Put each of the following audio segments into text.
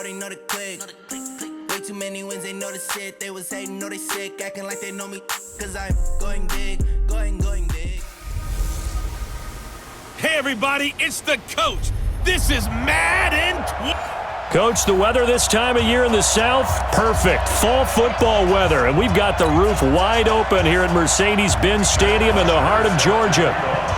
they know the click. Way too many wins, they know the shit. They was hating, know they sick, acting like they know me. Cause I'm going big, going big. Hey everybody, it's the coach. This is Madden. Coach, the weather this time of year in the South, perfect. Fall football weather, and we've got the roof wide open here at Mercedes-Benz Stadium in the heart of Georgia.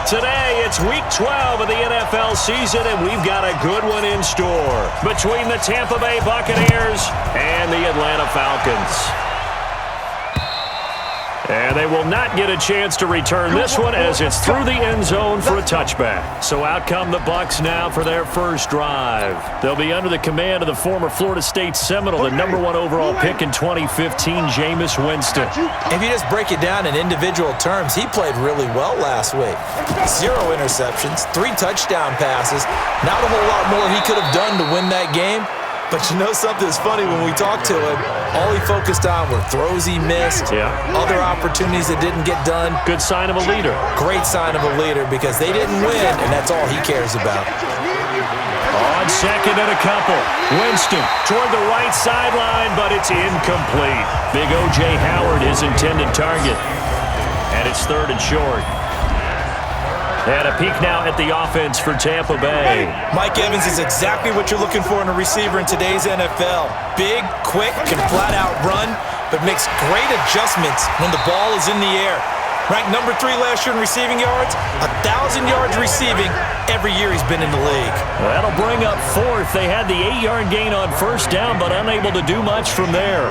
Today, it's Week 12 of the NFL season, and we've got a good one in store between the Tampa Bay Buccaneers and the Atlanta Falcons. And they will not get a chance to return this one as it's through the end zone for a touchback. So out come the Bucs now for their first drive. They'll be under the command of the former Florida State Seminole, the #1 overall pick in 2015, Jameis Winston. If you just break it down in individual terms, he played really well last week. 0 interceptions, 3 touchdown passes. Not a whole lot more he could have done to win that game. But you know something's funny, when we talked to him, all he focused on were throws he missed, other opportunities that didn't get done. Good sign of a leader. Great sign of a leader because they didn't win, and that's all he cares about. On second and a couple. Winston toward the right sideline, but it's incomplete. Big O.J. Howard, his intended target. And it's 3rd and short. And a peek now at the offense for Tampa Bay. Mike Evans is exactly what you're looking for in a receiver in today's NFL. Big, quick, can flat-out run, but makes great adjustments when the ball is in the air. Ranked number 3 last year in receiving yards, 1,000 yards receiving every year he's been in the league. That'll bring up 4th. They had the 8-yard gain on 1st down, but unable to do much from there.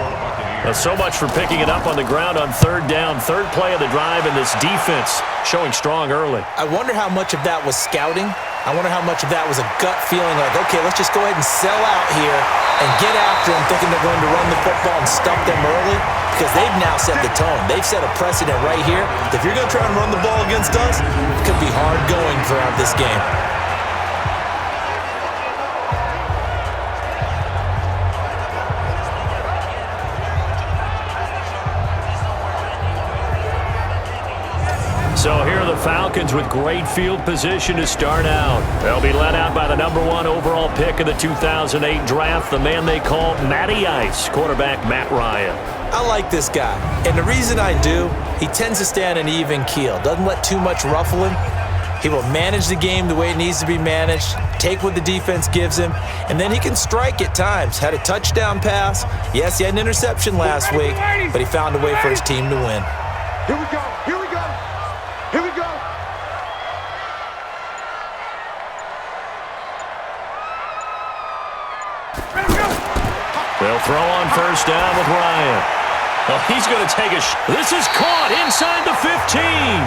So much for picking it up on the ground on 3rd down. 3rd play of the drive, and this defense showing strong early. I wonder how much of that was scouting. I wonder how much of that was a gut feeling like, okay, let's just go ahead and sell out here and get after them, thinking they're going to run the football and stump them early, because they've now set the tone. They've set a precedent right here. If you're going to try and run the ball against us, it could be hard going throughout this game. So here are the Falcons with great field position to start out. They'll be led out by the #1 overall pick of the 2008 draft, the man they call Matty Ice, quarterback Matt Ryan. I like this guy, and the reason I do, he tends to stay on an even keel, doesn't let too much ruffle him. He will manage the game the way it needs to be managed, take what the defense gives him, and then he can strike at times. Had a touchdown pass. Yes, he had an interception last week, but he found a way for his team to win. Here we go. Here we go. Here we go. They'll throw on 1st down with Ryan. Oh, he's going to take a This is caught inside the 15.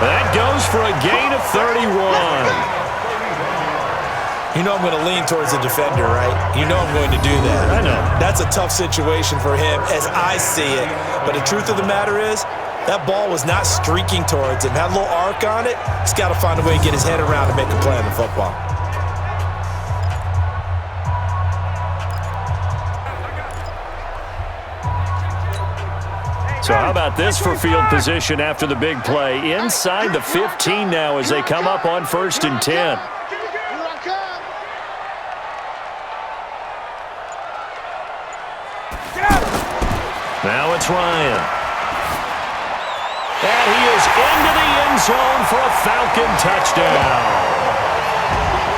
That goes for a gain of 31. You know I'm going to lean towards the defender, right? You know I'm going to do that. I know. That's a tough situation for him as I see it. But the truth of the matter is, that ball was not streaking towards him. Had a little arc on it. He's got to find a way to get his head around and make a play on the football. So how about this for field position after the big play? Inside the 15 now as they come up on 1st and 10. Now it's Ryan. And he is into the end zone for a Falcon touchdown.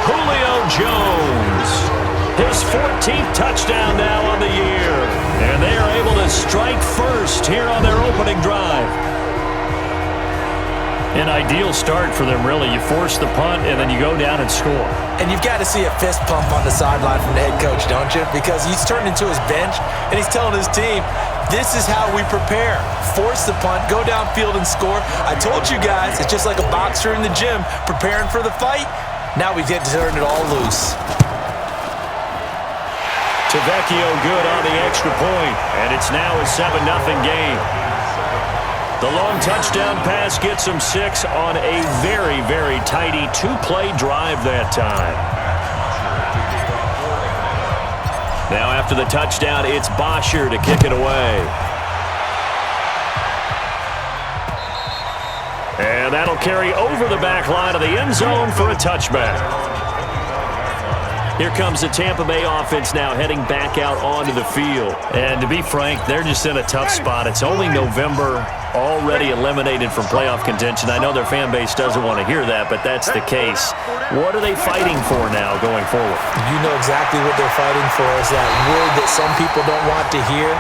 Julio Jones, his 14th touchdown now on the year. And they are able to strike first here on their opening drive. An ideal start for them, really. You force the punt, and then you go down and score. And you've got to see a fist pump on the sideline from the head coach, don't you? Because he's turned into his bench, and he's telling his team, this is how we prepare. Force the punt, go downfield and score. I told you guys, it's just like a boxer in the gym preparing for the fight. Now we get to turn it all loose. Tavecchio good on the extra point, and it's now a 7-0 game. The long touchdown pass gets him 6 on a very, very tidy 2-play drive that time. Now after the touchdown, it's Bosher to kick it away. And that'll carry over the back line of the end zone for a touchback. Here comes the Tampa Bay offense now heading back out onto the field. And to be frank, they're just in a tough spot. It's only November, already eliminated from playoff contention. I know their fan base doesn't want to hear that, but that's the case. What are they fighting for now going forward? You know exactly what they're fighting for is that word that some people don't want to hear,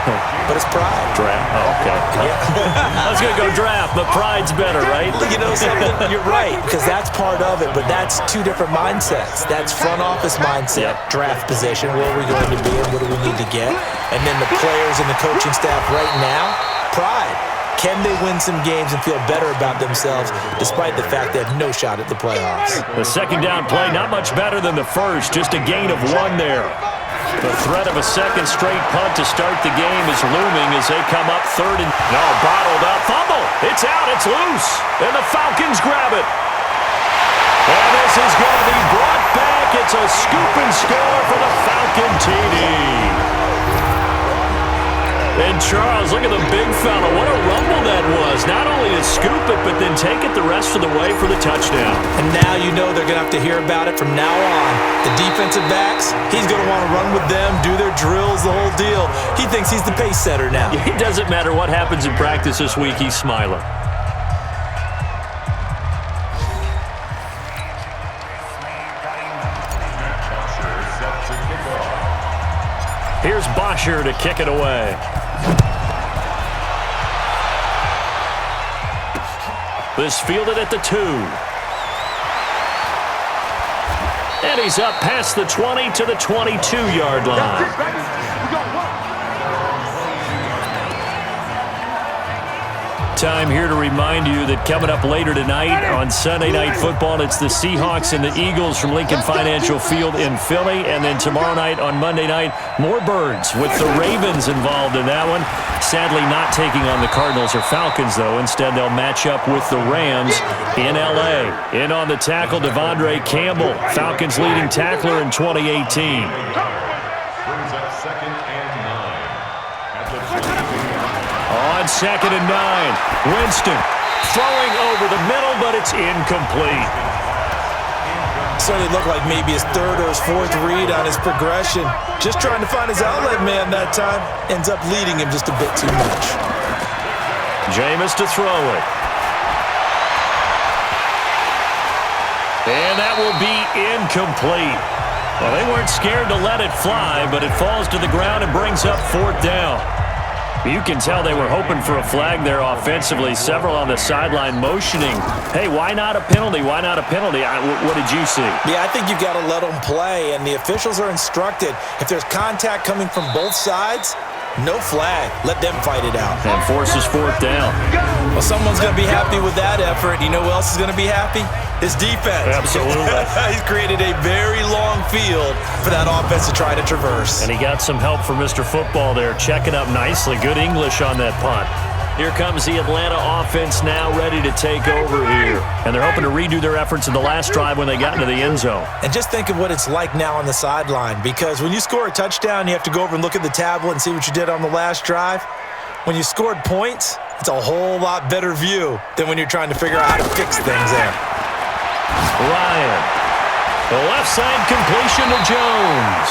but it's pride. Draft. Oh, okay. Yeah. I was going to go draft, but pride's better, right? You know something? You're right, because that's part of it, but that's two different mindsets. That's front office mindset, draft position, where are we going to be and what do we need to get? And then the players and the coaching staff right now, pride. Can they win some games and feel better about themselves despite the fact they have no shot at the playoffs? The second down play, not much better than the first, just a gain of 1 there. The threat of a second straight punt to start the game is looming as they come up third and... No, bottled up. Fumble. It's out. It's loose. And the Falcons grab it. And this is going to be brought back. It's a scoop and score for the Falcon TD. And Charles, look at the big fella. What a rumble that was. Not only to scoop it, but then take it the rest of the way for the touchdown. And now you know they're going to have to hear about it from now on. The defensive backs, he's going to want to run with them, do their drills, the whole deal. He thinks he's the pace setter now. It doesn't matter what happens in practice this week. He's smiling. Here's Bosher to kick it away. This fielded at the 2. And he's up past the 20 to the 22-yard line. Time here to remind you that coming up later tonight on Sunday Night Football, it's the Seahawks and the Eagles from Lincoln Financial Field in Philly. And then tomorrow night on Monday night, more Birds with the Ravens involved in that one. Sadly not taking on the Cardinals or Falcons, though. Instead, they'll match up with the Rams in L.A. In on the tackle, Devondre Campbell, Falcons leading tackler in 2018. On 2nd and 9, Winston throwing over the middle, but it's incomplete. Certainly looked like maybe his third or his fourth read on his progression. Just trying to find his outlet man that time. Ends up leading him just a bit too much. Jameis to throw it. And that will be incomplete. Well, they weren't scared to let it fly, but it falls to the ground and brings up 4th down. You can tell they were hoping for a flag there offensively. Several on the sideline motioning, hey, why not a penalty? Why not a penalty? What did you see? Yeah, I think you've got to let them play, and the officials are instructed. If there's contact coming from both sides, no flag. Let them fight it out. And forces 4th down. Well, someone's going to be happy with that effort. You know who else is going to be happy? His defense. Absolutely. He's created a very long field for that offense to try to traverse. And he got some help from Mr. Football there, checking up nicely. Good English on that punt. Here comes the Atlanta offense now ready to take over here. And they're hoping to redo their efforts in the last drive when they got into the end zone. And just think of what it's like now on the sideline, because when you score a touchdown, you have to go over and look at the tablet and see what you did on the last drive. When you scored points, it's a whole lot better view than when you're trying to figure out how to fix things there. Ryan, the left side completion to Jones.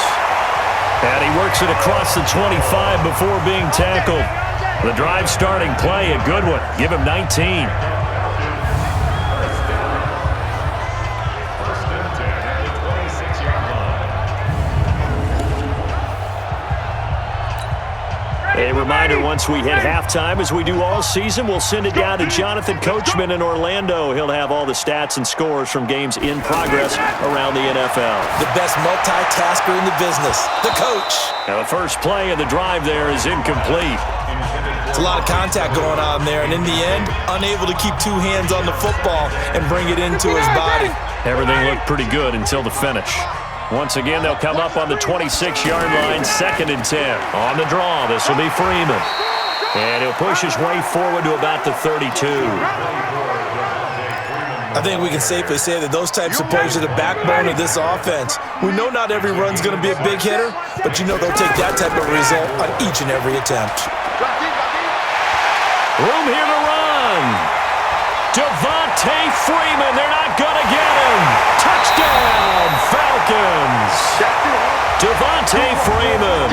And he works it across the 25 before being tackled. The drive starting play, a good one. Give him 19. A reminder, once we hit halftime, as we do all season, we'll send it down to Jonathan Coachman in Orlando. He'll have all the stats and scores from games in progress around the NFL. The best multitasker in the business, the coach. Now, the first play of the drive there is incomplete. It's a lot of contact going on there, and in the end, unable to keep two hands on the football and bring it into his body. Everything looked pretty good until the finish. Once again, they'll come up on the 26-yard line, 2nd and 10. On the draw, this will be Freeman. And he'll push his way forward to about the 32. I think we can safely say that those types of plays are the backbone of this offense. We know not every run's going to be a big hitter, but you know they'll take that type of result on each and every attempt. Room here to run. Devontae Freeman, they're not going to get him. Touchdown, Falcons. Devontae Freeman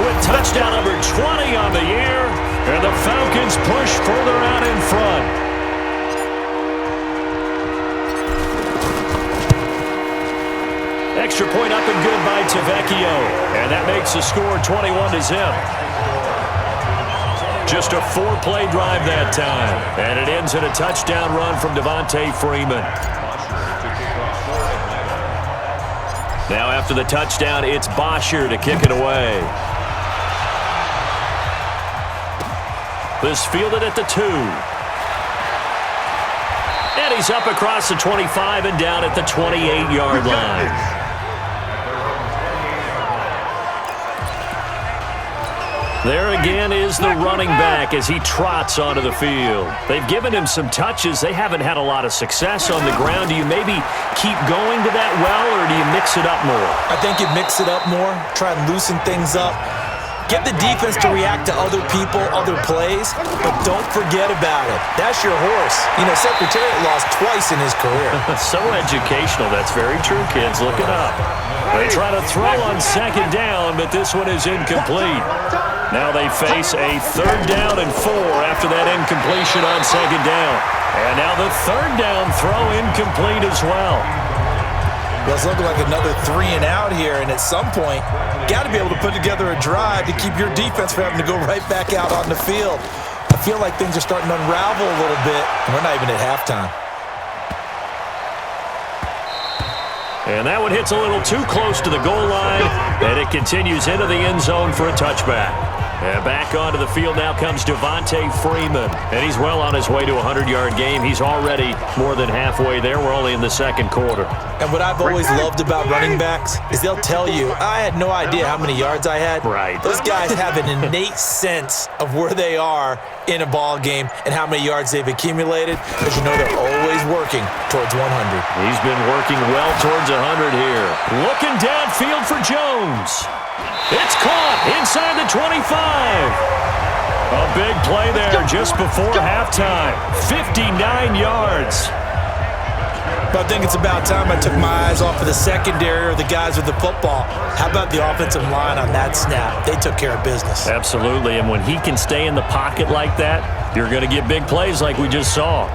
with touchdown number 20 on the year, and the Falcons push further out in front. Extra point up and good by Tavecchio, and that makes the score 21-0. Just a 4-play drive that time, and it ends in a touchdown run from Devontae Freeman. Now after the touchdown, it's Bosher to kick it away. This fielded at the 2. And he's up across the 25 and down at the 28-yard line. There again is the running back as he trots onto the field. They've given him some touches. They haven't had a lot of success on the ground. Do you maybe keep going to that well, or do you mix it up more? I think you mix it up more, try and loosen things up. Get the defense to react to other people, other plays, but don't forget about it. That's your horse. You know, Secretariat lost twice in his career. So educational. That's very true, kids. Look it up. They try to throw on second down, but this one is incomplete. Now they face a 3rd down and 4 after that incompletion on second down. And now the 3rd down throw incomplete as well. Well, it's looking like another 3 and out here, and at some point, got to be able to put together a drive to keep your defense from having to go right back out on the field. I feel like things are starting to unravel a little bit, and we're not even at halftime. And that one hits a little too close to the goal line, and it continues into the end zone for a touchback. And back onto the field now comes Devontae Freeman, and he's well on his way to a 100-yard game. He's already more than halfway there. We're only in the second quarter. And what I've always loved about running backs is they'll tell you, I had no idea how many yards I had. Right. Those guys have an innate sense of where they are in a ball game and how many yards they've accumulated, because you know they're always working towards 100. He's been working well towards 100 here. Looking downfield for Jones. It's caught inside the 25. A big play there just before halftime. 59 yards. But I think it's about time I took my eyes off of the secondary or the guys with the football. How about the offensive line on that snap? They took care of business. Absolutely, and when he can stay in the pocket like that, you're going to get big plays like we just saw.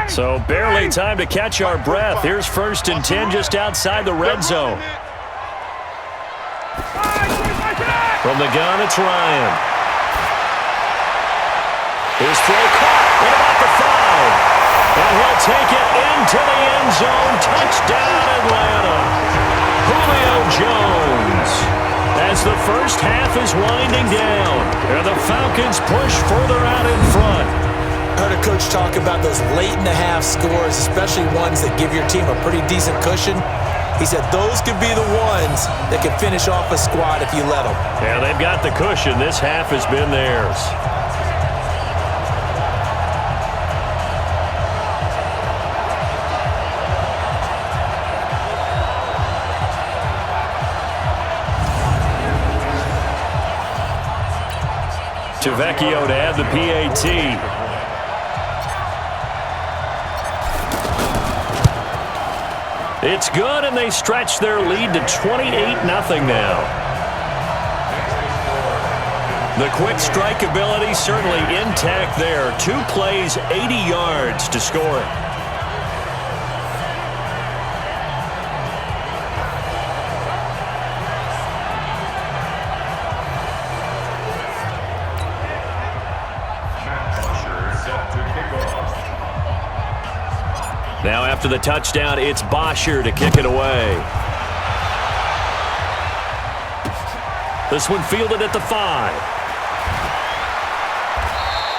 So barely time to catch our breath. Here's 1st and 10 just outside the red zone. From the gun, it's Ryan. His throw caught at about the 5. And he'll take it into the end zone. Touchdown, Atlanta. Julio Jones. As the first half is winding down, and the Falcons push further out in front. I heard a coach talk about those late-in-the-half scores, especially ones that give your team a pretty decent cushion. He said those could be the ones that can finish off a squad if you let them. Yeah, they've got the cushion. This half has been theirs. Tavecchio to add the PAT. It's good, and they stretch their lead to 28-0 now. The quick strike ability certainly intact there. 2 plays, 80 yards to score it. Now after the touchdown, it's Bosher to kick it away. This one fielded at the 5.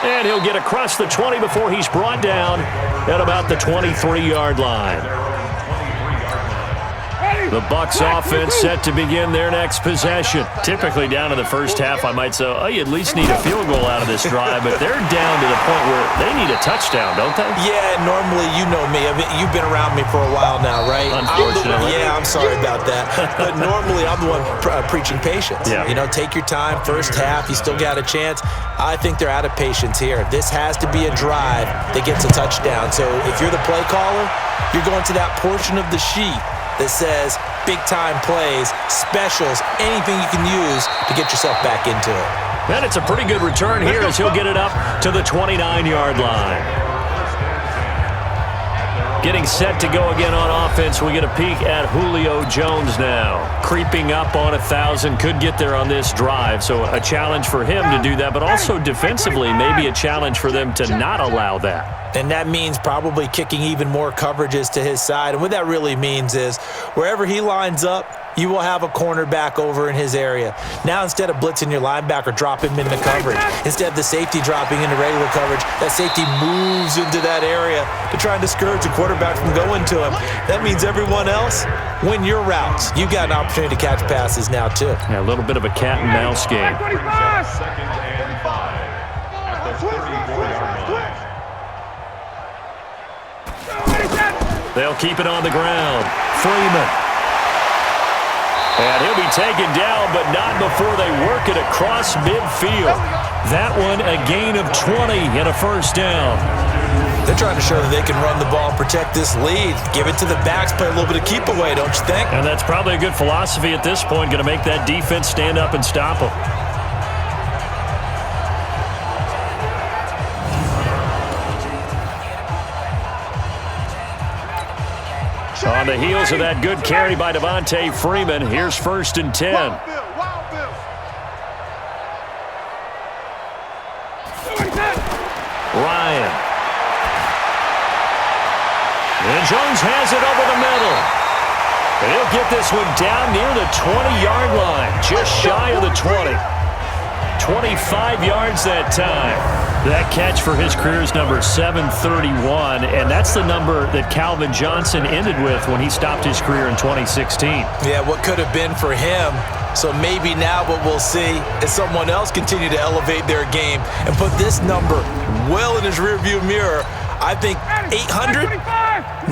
And he'll get across the 20 before he's brought down at about the 23-yard line. The Bucs offense set to begin their next possession. Typically down in the first half, I might say, oh, you at least need a field goal out of this drive, but they're down to the point where they need a touchdown, don't they? Yeah, normally, you know me. I mean, you've been around me for a while now, right? Unfortunately. I'm sorry about that. But normally, I'm the one preaching patience. Yeah. You know, take your time. First half, you still got a chance. I think they're out of patience here. This has to be a drive that gets a touchdown. So if you're the play caller, you're going to that portion of the sheet that says big-time plays, specials, anything you can use to get yourself back into it. And it's a pretty good return here as he'll get it up to the 29-yard line. Getting set to go again on offense, we get a peek at Julio Jones now. Creeping up on 1,000, could get there on this drive. So a challenge for him to do that, but also defensively, maybe a challenge for them to not allow that. And that means probably kicking even more coverages to his side. And what that really means is wherever he lines up, you will have a cornerback over in his area. Now, instead of blitzing your linebacker, drop him into coverage. Instead of the safety dropping into regular coverage, that safety moves into that area to try and discourage the quarterback from going to him. That means everyone else, win your routes. You've got an opportunity to catch passes now, too. Yeah, a little bit of a cat and mouse game. Second and 5 at the 34-yard line. They'll keep it on the ground. Freeman. And he'll be taken down, but not before they work it across midfield. That one, a gain of 20 and a first down. They're trying to show that they can run the ball and protect this lead. Give it to the backs, play a little bit of keep away, don't you think? And that's probably a good philosophy at this point, going to make that defense stand up and stop them. On the heels of that good carry by Devontae Freeman, here's 1st and 10. Ryan. And Jones has it over the middle. And he'll get this one down near the 20-yard line, just shy of the 20. 25 yards that time. That catch for his career is number 731, and that's the number that Calvin Johnson ended with when he stopped his career in 2016. Yeah, what could have been for him. So maybe now what we'll see is someone else continue to elevate their game and put this number well in his rearview mirror. I think 800,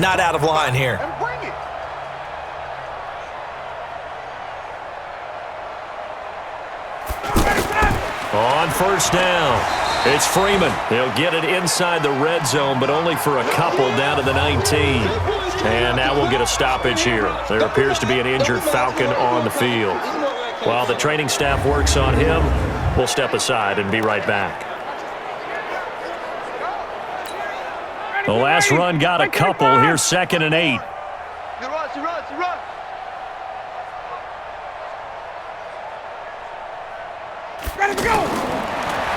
not out of line here. On 1st down, it's Freeman. He'll get it inside the red zone, but only for a couple down to the 19. And now we'll get a stoppage here. There appears to be an injured Falcon on the field. While the training staff works on him, we'll step aside and be right back. The last run got a couple. Here's 2nd and 8.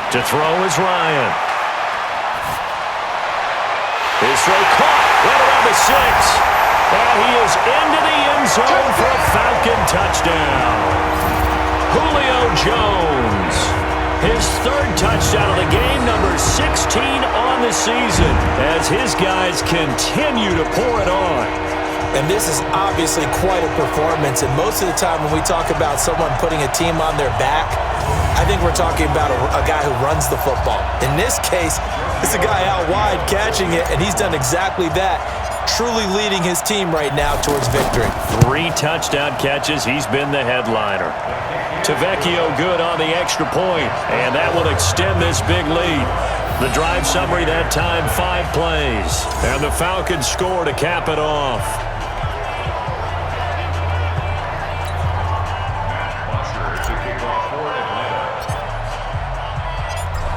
To throw is Ryan. His throw caught right around the 6. And he is into the end zone for a Falcon touchdown. Julio Jones. His 3rd touchdown of the game, number 16 on the season, as his guys continue to pour it on. And this is obviously quite a performance. And most of the time when we talk about someone putting a team on their back, I think we're talking about a guy who runs the football. In this case, it's a guy out wide catching it, and he's done exactly that, truly leading his team right now towards victory. 3 touchdown catches. He's been the headliner. Tavecchio good on the extra point, and that will extend this big lead. The drive summary that time, 5 plays. And the Falcons score to cap it off.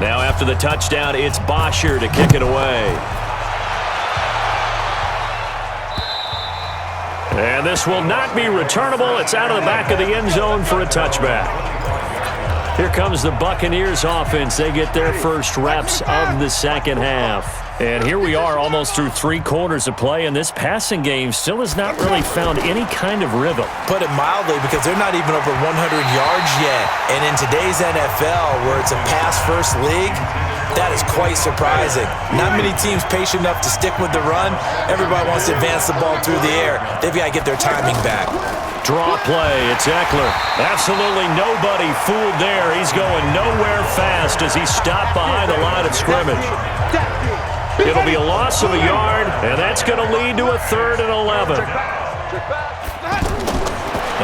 Now after the touchdown, it's Bosher to kick it away. And this will not be returnable. It's out of the back of the end zone for a touchback. Here comes the Buccaneers offense. They get their first reps of the second half. And here we are almost through 3 quarters of play, and this passing game still has not really found any kind of rhythm. Put it mildly, because they're not even over 100 yards yet. And in today's NFL, where it's a pass-first league, That is quite surprising. Not many teams patient enough to stick with the run. Everybody wants to advance the ball through the air. They've got to get their timing back. Draw play. It's Eckler. Absolutely nobody fooled there. He's going nowhere fast as he stopped behind the line of scrimmage. It'll be a loss of a yard, and that's going to lead to a 3rd and 11.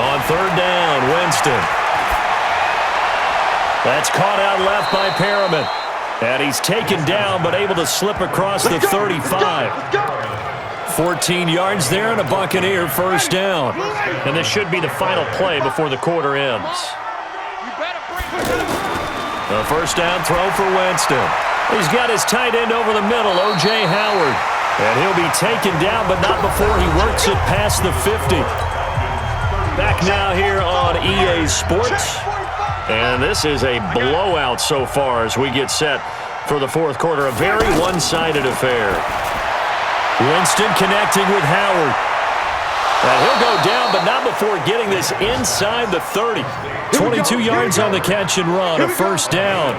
On 3rd down, Winston. That's caught out left by Perriman. And he's taken down but able to slip across the 35. 14 yards there and a Buccaneer 1st down. And this should be the final play before the quarter ends. A 1st down throw for Winston. He's got his tight end over the middle, O.J. Howard. And he'll be taken down, but not before he works it past the 50. Back now here on EA Sports. And this is a blowout so far as we get set for the 4th quarter. A very one-sided affair. Winston connecting with Howard. And he'll go down, but not before getting this inside the 30. 22 yards on the catch and run, a 1st down.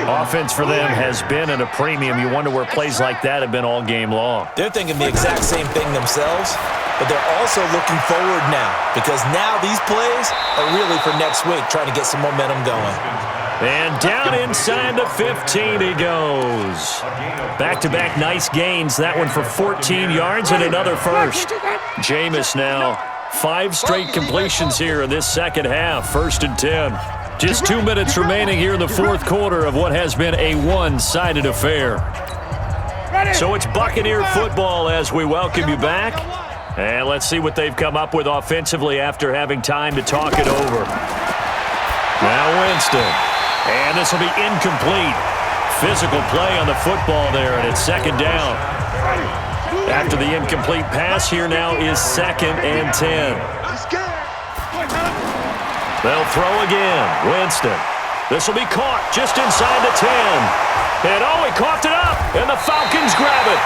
Offense for them has been at a premium. You wonder where plays like that have been all game long. They're thinking the exact same thing themselves, but they're also looking forward now because now these plays are really for next week, trying to get some momentum going. And down inside the 15 he goes. Back-to-back nice gains. That one for 14 yards and another 1st. Jameis now 5 straight completions here in this second half. 1st and 10. Just 2 minutes remaining here in the 4th quarter of what has been a one-sided affair. So it's Buccaneer football as we welcome you back. And let's see what they've come up with offensively after having time to talk it over. Now Winston. And this will be incomplete. Physical play on the football there, and it's 2nd down. After the incomplete pass, here now is 2nd and 10. They'll throw again. Winston. This will be caught just inside the 10. And he coughed it up, and the Falcons grab it.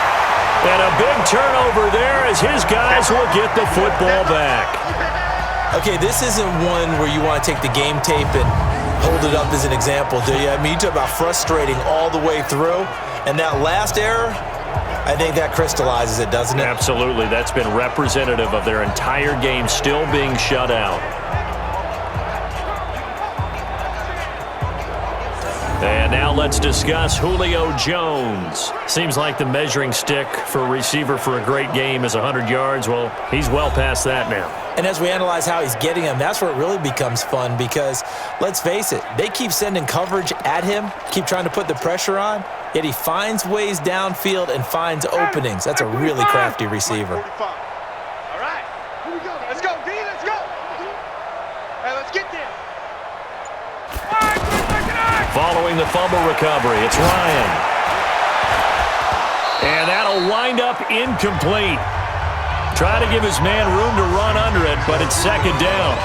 And a big turnover there as his guys will get the football back. Okay, this isn't one where you want to take the game tape and hold it up as an example, do you? I mean, you talk about frustrating all the way through, and that last error, I think that crystallizes it, doesn't it? Absolutely. That's been representative of their entire game still being shut out. And now let's discuss Julio Jones. Seems like the measuring stick for a receiver for a great game is 100 yards. Well, he's well past that now. And as we analyze how he's getting them, that's where it really becomes fun because, let's face it, they keep sending coverage at him, keep trying to put the pressure on, yet he finds ways downfield and finds openings. That's a really crafty receiver. All right, here we go. Let's go, D, let's go. Hey, let's get there. Following the fumble recovery, it's Ryan. And that'll wind up incomplete. Try to give his man room to run under it, but it's 2nd down.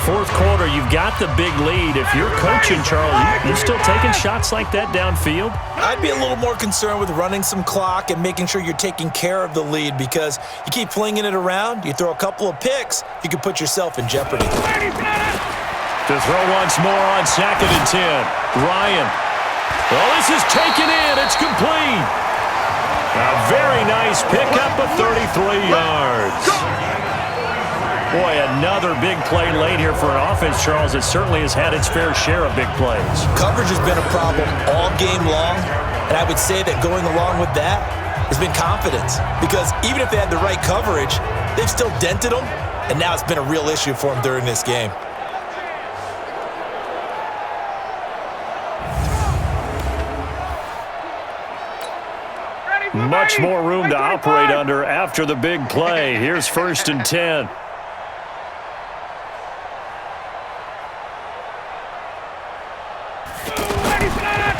4th quarter, you've got the big lead. If you're coaching, Charles, you still taking shots like that downfield? I'd be a little more concerned with running some clock and making sure you're taking care of the lead because you keep flinging it around, you throw a couple of picks, you can put yourself in jeopardy. To throw once more on 2nd and 10. Ryan. Well, this is taken in. It's complete. A very nice pickup of 33 yards. Boy, another big play late here for an offense, Charles, that certainly has had its fair share of big plays. Coverage has been a problem all game long, and I would say that going along with that has been confidence because even if they had the right coverage, they've still dented them, and now it's been a real issue for them during this game. Much more room to operate under after the big play. Here's 1st and 10.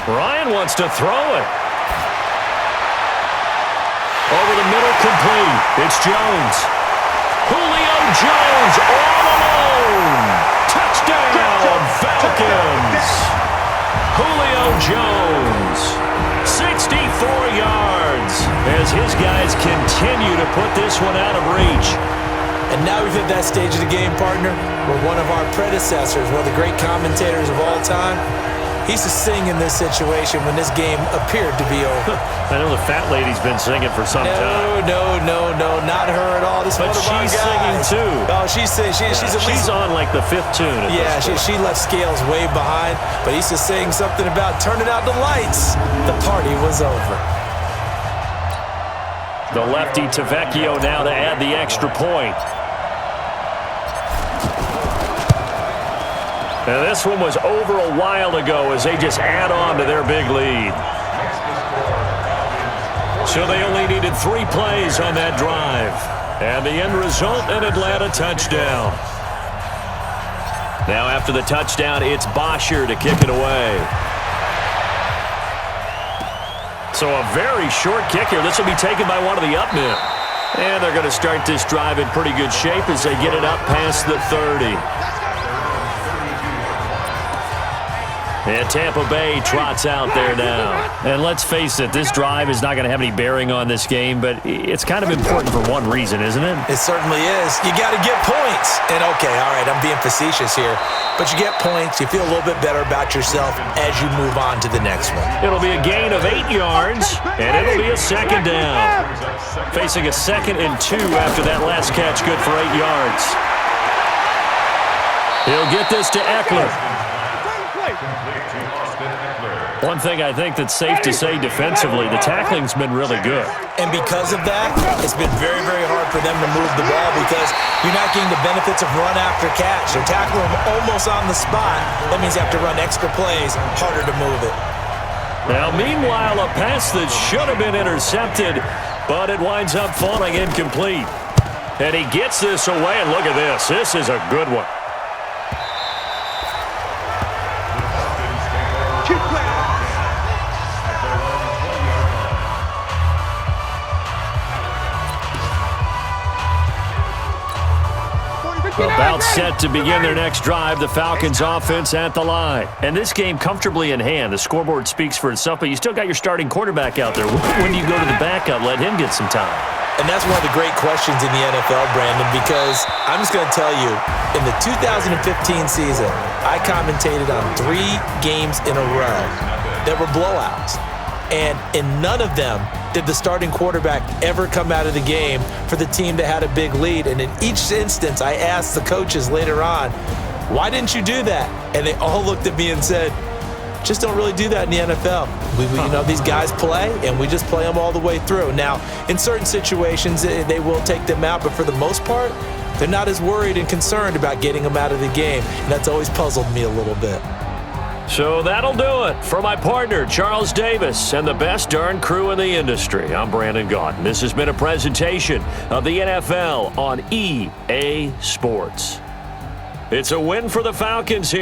Ryan wants to throw it. Over the middle, complete. It's Jones. Julio Jones all alone. Touchdown, Falcons. Julio Jones, 64 yards as his guys continue to put this one out of reach. And now we've hit that stage of the game, partner, where one of our predecessors, one of the great commentators of all time, He used to sing in this situation when this game appeared to be over. I know the fat lady's been singing for some time. No, not her at all. This But one of our she's guys. singing too. Oh, she's singing. She's on like the 5th tune. At yeah, this point. she left Scales way behind, but he used to sing something about turning out the lights. The party was over. The lefty Tavecchio now to add the extra point. And this one was over a while ago as they just add on to their big lead. So they only needed 3 plays on that drive. And the end result, an Atlanta touchdown. Now after the touchdown, it's Bosher to kick it away. So a very short kick here. This will be taken by one of the up men. And they're going to start this drive in pretty good shape as they get it up past the 30. And Tampa Bay trots out there now. And let's face it, this drive is not going to have any bearing on this game, but it's kind of important for one reason, isn't it? It certainly is. You got to get points. And okay, all right, I'm being facetious here, but you get points, you feel a little bit better about yourself as you move on to the next one. It'll be a gain of 8 yards, and it'll be a second down. Facing a 2nd and 2 after that last catch, good for 8 yards. He'll get this to Eckler. One thing I think that's safe to say defensively, the tackling's been really good. And because of that, it's been very, very hard for them to move the ball because you're not getting the benefits of run after catch. They're tackling them almost on the spot. That means you have to run extra plays, harder to move it. Now, meanwhile, a pass that should have been intercepted, but it winds up falling incomplete. And he gets this away, and look at this. This is a good one. About set to begin their next drive, the Falcons offense at the line. And this game comfortably in hand. The scoreboard speaks for itself, but you still got your starting quarterback out there. When do you go to the backup, let him get some time? And that's one of the great questions in the NFL, Brandon, because I'm just going to tell you, in the 2015 season, I commentated on 3 games in a row that were blowouts. And in none of them did the starting quarterback ever come out of the game for the team that had a big lead. And in each instance, I asked the coaches later on, why didn't you do that? And they all looked at me and said, just don't really do that in the NFL. You know, these guys play, and we just play them all the way through. Now, in certain situations, they will take them out, but for the most part, they're not as worried and concerned about getting them out of the game. And that's always puzzled me a little bit. So that'll do it for my partner, Charles Davis, and the best darn crew in the industry. I'm Brandon Gaudin. This has been a presentation of the NFL on EA Sports. It's a win for the Falcons here.